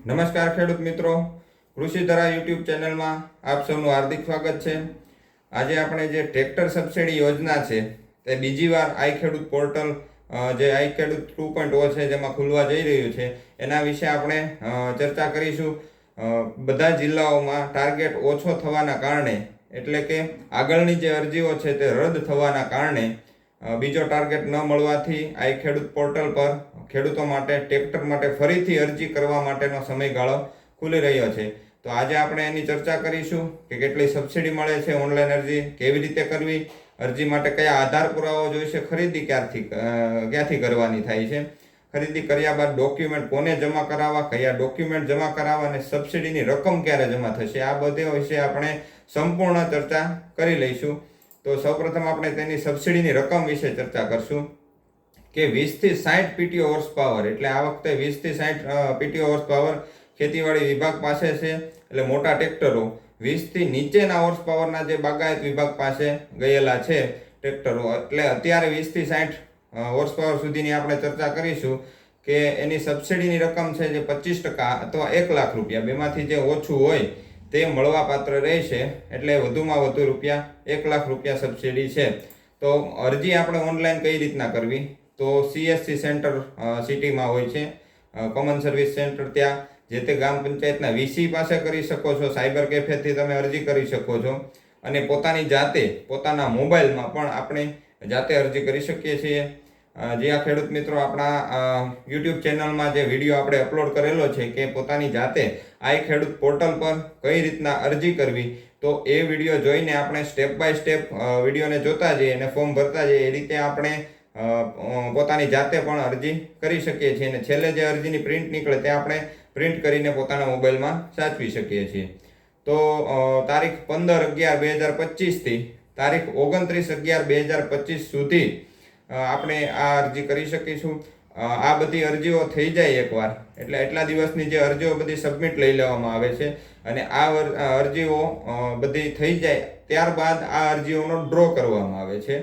નમસ્કાર ખેડૂત મિત્રો, કૃષિ ધરા યુટ્યુબ ચેનલમાં આપ સૌનું હાર્દિક સ્વાગત છે। આજે આપણે જે ટ્રેક્ટર સબસિડી યોજના છે તે બીજી વાર આઈ ખેડૂત પોર્ટલ જે આઈ ખેડૂત 2.0 છે જેમાં ખુલવા જઈ રહ્યું છે એના વિશે આપણે ચર્ચા કરીશું। બધા જિલ્લાઓમાં ટાર્ગેટ ઓછો થવાના કારણે એટલે કે આગળની જે અરજીઓ છે તે રદ થવાના કારણે બીજો ટાર્ગેટ ન મળવાથી આઈ ખેડૂત પોર્ટલ પર ખેડૂતો માટે ટ્રેક્ટર માટે ફરીથી અરજી કરવા માટેનો સમયગાળો ખુલી રહ્યો છે। તો આજે આપણે એની ચર્ચા કરીશું કે કેટલી સબસિડી મળે છે, ઓનલાઈન અરજી કેવી રીતે કરવી, અરજી માટે કયા આધાર પુરાવા જોઈશે, ખરીદી ક્યાંથી કરવાની થાય છે, ખરીદી કર્યા બાદ ડોક્યુમેન્ટ કોને જમા કરાવવા, કયા ડોક્યુમેન્ટ જમા કરાવવા અને સબસિડીની રકમ ક્યારે જમા થશે, આ બધા વિશે આપણે સંપૂર્ણ ચર્ચા કરી લઈશું। તો સૌપ્રથમ આપણે તેની સબસિડીની રકમ વિશે ચર્ચા કરશું કે 20 થી 60 પીટીઓ હોર્સ પાવર એટલે આ વખતે 20 થી 60 પીટીઓ હોર્સ પાવર ખેતીવાડી વિભાગ પાસે છે। એટલે મોટા ટ્રેક્ટરો 20 થી નીચેના હોર્સ પાવરના જે બાગાયત વિભાગ પાસે ગયેલા છે ટ્રેક્ટરો, એટલે અત્યારે 20 થી 60 હોર્સ પાવર સુધીની આપણે ચર્ચા કરીશું કે એની સબસિડીની રકમ છે જે 25% અથવા 1 લાખ રૂપિયા બેમાંથી જે ઓછું હોય તે મળવા પાત્ર રહેશે। એટલે વધુમાં વધુ રૂપિયા 1 લાખ રૂપિયા સબસિડી છે। તો અરજી આપણે ઓનલાઈન કઈ રીતના કરવી, તો CSC સેન્ટર સિટીમાં હોય છે, કોમન સર્વિસ સેન્ટર, ત્યાં જે તે ગ્રામ પંચાયતના VC પાસે કરી શકો છો, સાયબર કેફેથી તમે અરજી કરી શકો છો અને પોતાની જાતે પોતાના મોબાઈલમાં પણ આપણે જાતે અરજી કરી શકીએ છીએ। જે આ ખેડૂત મિત્રો આપણા યુટ્યુબ ચેનલમાં જે વિડીયો આપણે અપલોડ કરેલો છે કે પોતાની જાતે આઈ ખેડૂત પોર્ટલ પર કઈ રીતના અરજી કરવી, તો એ વિડીયો જોઈને આપણે સ્ટેપ બાય સ્ટેપ વિડીયોને જોતા જઈએ અને ફોર્મ ભરતા જઈએ, એ રીતે આપણે પોતાની જાતે પણ અરજી કરી શકીએ છીએ અને છેલ્લે જે અરજીની પ્રિન્ટ નીકળે તે આપણે પ્રિન્ટ કરીને પોતાના મોબાઈલમાં સાચવી શકીએ છીએ। તો તારીખ 15/11/2025 થી તારીખ 29/11/2025 સુધી આપણે આ અરજી કરી શકીશું। આ બધી અરજીઓ થઈ જાય એકવાર એટલે એટલા દિવસની જે અરજીઓ બધી સબમિટ લઈ લેવામાં આવે છે અને આ અરજીઓ બધી થઈ જાય ત્યારબાદ આ અરજીઓનો ડ્રો કરવામાં આવે છે।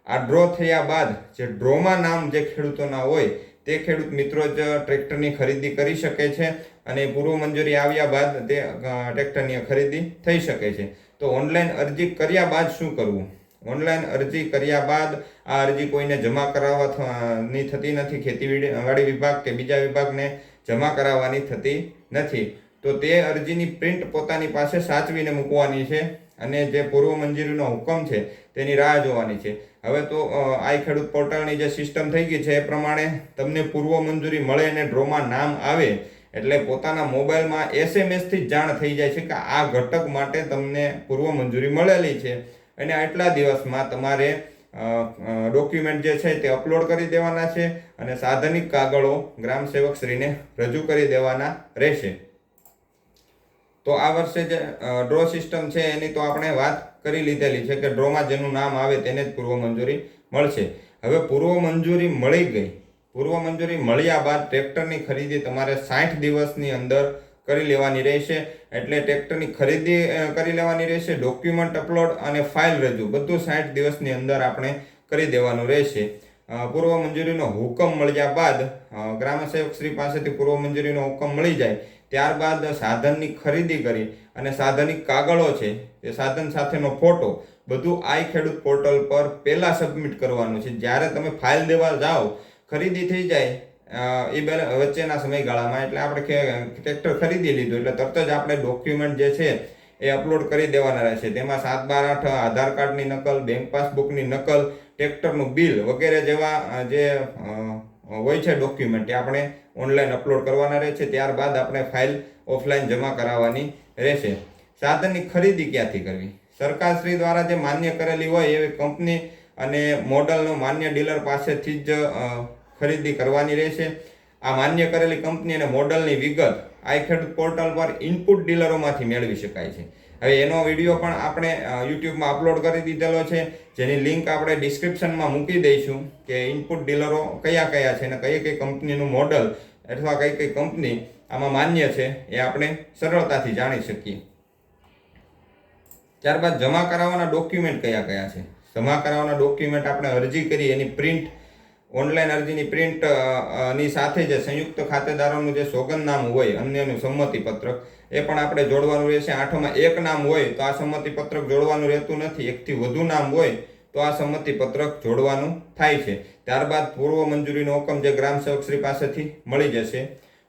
આ ડ્રો થયા બાદ જે ડ્રોમાં નામ જે ખેડૂતોના હોય તે ખેડૂત મિત્રો જ ટ્રેક્ટરની ખરીદી કરી શકે છે અને પૂર્વ મંજૂરી આવ્યા બાદ તે ટ્રેક્ટરની ખરીદી થઈ શકે છે। તો ઓનલાઈન અરજી કર્યા બાદ શું કરવું? ઓનલાઈન અરજી કર્યા બાદ આ અરજી કોઈને જમા કરાવવાની થતી નથી, ખેતીવાડી વિભાગ કે બીજા વિભાગને જમા કરાવવાની થતી નથી। તો તે અરજીની પ્રિન્ટ પોતાની પાસે સાચવીને મૂકવાની છે અને જે પૂર્વ મંજૂરીનો હુકમ છે તેની રાહ જોવાની છે। હવે તો આઈ ખેડૂત પોર્ટલની જે સિસ્ટમ થઈ ગઈ છે એ પ્રમાણે તમને પૂર્વ મંજૂરી મળે અને ડ્રોમાં નામ આવે એટલે પોતાના મોબાઈલમાં SMS થી જ જાણ થઈ જાય છે કે આ ઘટક માટે તમને પૂર્વ મંજૂરી મળેલી છે અને આટલા દિવસમાં તમારે ડોક્યુમેન્ટ જે છે તે અપલોડ કરી દેવાના છે અને સાધનિક કાગળો ગ્રામ સેવકશ્રીને રજૂ કરી દેવાના રહેશે। તો આ વર્ષે જે ડ્રો સિસ્ટમ છે એની તો આપણે વાત કરી લીધેલી છે કે ડ્રોમાં જેનું નામ આવે તેને જ પૂર્વ મંજૂરી મળશે। હવે પૂર્વ મંજૂરી મળી ગઈ, પૂર્વ મંજૂરી મળ્યા બાદ ટ્રેક્ટરની ખરીદી તમારે 60 દિવસની અંદર કરી લેવાની રહેશે। એટલે ટ્રેક્ટરની ખરીદી કરી લેવાની રહેશે, ડોક્યુમેન્ટ અપલોડ અને ફાઇલ રજૂ બધું 60 દિવસની અંદર આપણે કરી દેવાનું રહેશે। પૂર્વ મંજૂરીનો હુકમ મળ્યા બાદ ગ્રામ સેવકશ્રી પાસેથી પૂર્વ મંજૂરીનો હુકમ મળી જાય ત્યારબાદ સાધનની ખરીદી કરી અને સાધનિક કાગળો છે તે સાધન સાથેનો ફોટો બધું આઈ ખેડૂત પોર્ટલ પર પહેલા સબમિટ કરવાનું છે। જ્યારે તમે ફાઇલ દેવા જાઓ, ખરીદી થઈ જાય એ વચ્ચેના સમયગાળામાં એટલે આપણે ટ્રેક્ટર ખરીદી લીધું એટલે તરત જ આપણે ડોક્યુમેન્ટ જે છે એ અપલોડ કરી દેવાના રહેશે। તેમાં 7/12 આધાર કાર્ડની નકલ, બેંક પાસબુકની નકલ, ટ્રેક્ટરનું બિલ વગેરે જેવા જે હોય છે ડોક્યુમેન્ટ એ આપણે ઓનલાઈન અપલોડ કરવાના રહેશે। ત્યારબાદ આપણે ફાઇલ ઓફલાઈન જમા કરાવવાની રહેશે। સાધનની ખરીદી ક્યાંથી કરવી? સરકારશ્રી દ્વારા જે માન્ય કરેલી હોય એવી કંપની અને મોડલનો માન્ય ડીલર પાસેથી જ ખરીદી કરવાની રહેશે। આ માન્ય કરેલી કંપની અને મોડલની વિગત આઈ ખેડૂત પોર્ટલ પર ઇનપુટ ડીલરોમાંથી મેળવી શકાય છે। હવે એનો વિડીયો પણ આપણે યુટ્યુબમાં અપલોડ કરી દીધેલો છે જેની લિંક આપણે ડિસ્ક્રિપ્શનમાં મૂકી દઈશું કે ઇનપુટ ડીલરો કયા કયા છે અને કઈ કઈ કંપનીનું મોડલ અથવા કઈ કઈ કંપની આમાં માન્ય છે એ આપણે સરળતાથી જાણી શકીએ। ત્યારબાદ જમા કરાવવાના ડોક્યુમેન્ટ કયા કયા છે? જમા કરાવવાના ડોક્યુમેન્ટ આપણે અરજી કરી એની પ્રિન્ટ ઓનલાઈન અરજીની પ્રિન્ટ ની સાથે જે સંયુક્ત ખાતેદારોનું જે સોગંદનામું હોય અન્યનું સંમતિપત્રક એ પણ આપણે જોડવાનું રહેશે. 8માં એક નામ હોય તો આ સંમતિપત્રક જોડવાનું રહેતું નથી. એકથી વધુ નામ હોય તો આ સંમતિપત્રક જોડવાનું થાય છે. ત્યારબાદ પૂર્વ મંજૂરીનો હુકમ જે ગ્રામ સેવક શ્રી પાસેથી મળી જશે.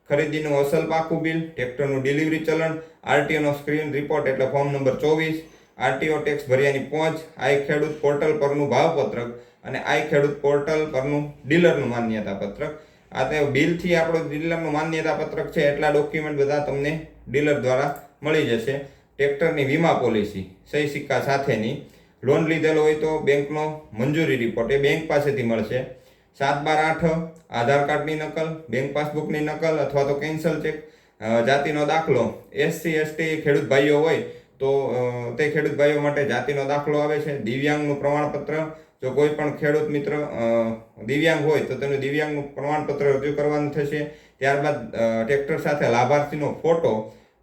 ખરીદીનું અસલ પાકું બિલ, ટ્રેક્ટરનું ડિલિવરી ચલણ, આરટીઓનો સ્ક્રીન રિપોર્ટ એટલે ફોર્મ નંબર 24, આરટીઓ ટેક્સ ભર્યાની પહોંચ, આઈ ખેડૂત પોર્ટલ પરનું ભાવપત્રક અને આઈ ખેડૂત પોર્ટલ પરનું ડીલરનું માન્યતા પત્રક. આ તે બિલથી આપણું ડીલરનું માન્યતા પત્રક છે એટલા ડોક્યુમેન્ટ બધા તમને ડીલર દ્વારા મળી જશે. ટ્રેક્ટરની વીમા પોલિસી સહી સિક્કા સાથેની, લોન લીધેલો હોય તો બેંકનો મંજૂરી રિપોર્ટ એ બેંક પાસેથી મળશે. 7/12/8 આધાર કાર્ડની નકલ, બેંક પાસબુકની નકલ અથવા તો કેન્સલ ચેક, જાતિનો દાખલો. SC ST ખેડૂત ભાઈઓ હોય તો તે ખેડૂત ભાઈઓ માટે જાતિનો દાખલો આવે છે. દિવ્યાંગનું પ્રમાણપત્ર, જો કોઈ પણ ખેડૂત મિત્ર દિવ્યાંગ હોય તો તેનું દિવ્યાંગનું પ્રમાણપત્ર રજૂ કરવાનું થશે. ત્યારબાદ ટ્રેક્ટર સાથે લાભાર્થીનો ફોટો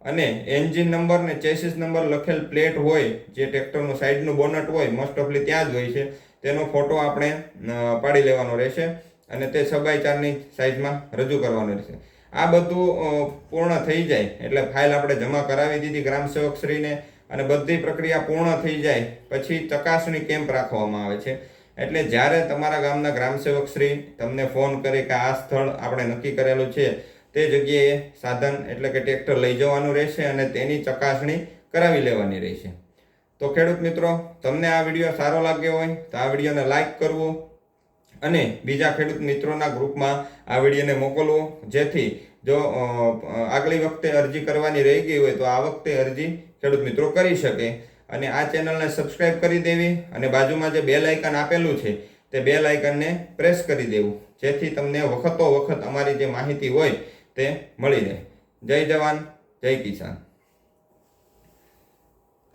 અને એન્જિન નંબર ને ચેસિસ નંબર લખેલ પ્લેટ હોય, જે ટ્રેક્ટરનું સાઈડનું બોનટ હોય મોસ્ટ ઓફલી ત્યાં જ હોય છે, તેનો ફોટો આપણે પાડી લેવાનો રહેશે અને તે 6x4ની સાઇઝમાં રજૂ કરવાનો રહેશે. આ બધું પૂર્ણ થઈ જાય એટલે ફાઇલ આપણે જમા કરાવી દીધી ગ્રામ સેવક શ્રીને અને બધી પ્રક્રિયા પૂર્ણ થઈ જાય પછી ચકાસણી કેમ્પ રાખવામાં આવે છે. એટલે જ્યારે તમારા ગામના ગ્રામ સેવક શ્રી તમને ફોન કરે કે આ સ્થળ આપણે નક્કી કરેલું છે તે જગ્યાએ સાધન એટલે કે ટ્રેક્ટર લઈ જવાનું રહેશે અને તેની ચકાસણી કરાવી લેવાની રહેશે. તો ખેડૂત મિત્રો, તમને આ વિડીયો સારો લાગ્યો હોય તો આ વિડીયોને લાઈક કરવો અને બીજા ખેડૂત મિત્રોના ગ્રુપમાં આ વિડીયોને મોકલવો, જેથી જો આગલી વખતે અરજી કરવાની રહી ગઈ હોય તો આ વખતે અરજી ખેડૂત મિત્રો કરી શકે. અને આ ચેનલને સબસ્ક્રાઈબ કરી દેવી અને બાજુમાં જે બેલ આઇકન આપેલું છે તે બેલ આઇકનને પ્રેસ કરી દેવું, જેથી તમને વખતો વખત અમારી જે માહિતી હોય તે મળી રહે. જય જવાન, જય કિસાન.